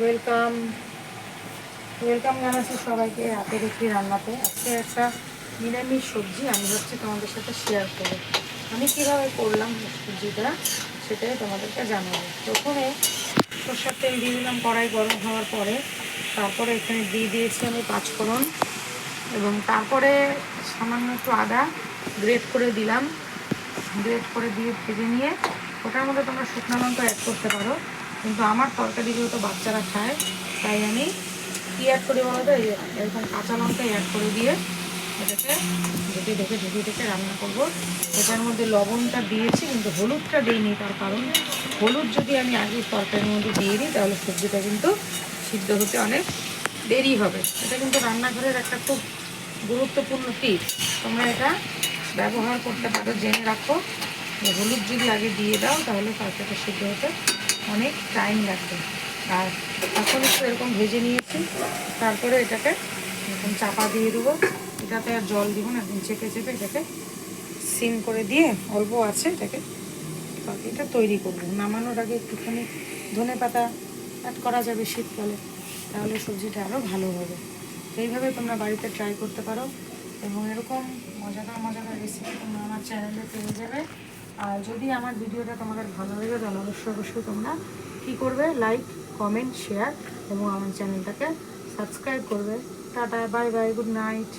Welcome welcome জানাচ্ছি সবাইকে রাতের একটি রান্নাতে। আজকে একটা নিরামিষ সবজি আমি ভাবছি তোমাদের সাথে শেয়ার করব। আমি কীভাবে করলাম সবজিটা সেটাই তোমাদেরকে জানাবো। প্রথমে সরষের তেল দিয়ে দিলাম, কড়াই গরম হওয়ার পরে তারপরে এখানে দিয়ে দিয়েছি আমি পাঁচফোড়ন, এবং তারপরে সামান্য একটু আদা গ্রেট করে দিলাম। গ্রেট করে দিয়ে ভেজে নিয়ে ওটার মধ্যে তোমরা শুকনো লঙ্কা অ্যাড করতে পারো, কিন্তু আমার তরকারি যেহেতু বাচ্চারা খায় তাই আমি কী অ্যাড করি বলো তো, এরকম কাঁচা লঙ্কা অ্যাড করে দিয়ে এটাকে ঢেকে রান্না করব। এটার মধ্যে লবণটা দিয়েছি কিন্তু হলুদটা দিইনি, তার কারণ হলুদ যদি আমি আগে তরকারির মধ্যে দিয়ে দিই তাহলে সবজিটা কিন্তু সিদ্ধ হতে অনেক দেরি হবে। এটা কিন্তু রান্নাঘরের একটা খুব গুরুত্বপূর্ণ টিপস, তোমরা এটা ব্যবহার করতে পারো, জেনে রাখো। হলুদ যদি আগে দিয়ে দাও তাহলে তরকারিটা সিদ্ধ হতে অনেক টাইম লাগবে। আর এখন একটু এরকম ভেজে নিয়েছি, তারপরে এটাকে এরকম চাপা দিয়ে দেবো। এটাতে আর জল দিব না, একদম চেপে এটাকে সিম করে দিয়ে অল্প আছে এটাকে তরকারিটা তৈরি করবো। নামানোর আগে একটুখানি ধনে পাতা অ্যাড করা যাবে শীতকালে, তাহলে সবজিটা আরও ভালো হবে। এইভাবে তোমরা বাড়িতে ট্রাই করতে পারো, এবং এরকম মজাদার রেসিপি তোমরা আমার চ্যানেলে পেয়ে যাবে। আর যদি আমার ভিডিওটা তোমাদের ভালো লাগে তাহলে অবশ্যই তোমরা কী করবে, লাইক, কমেন্ট, শেয়ার এবং আমার চ্যানেলটাকে সাবস্ক্রাইব করবে। Tata, bye bye, good night.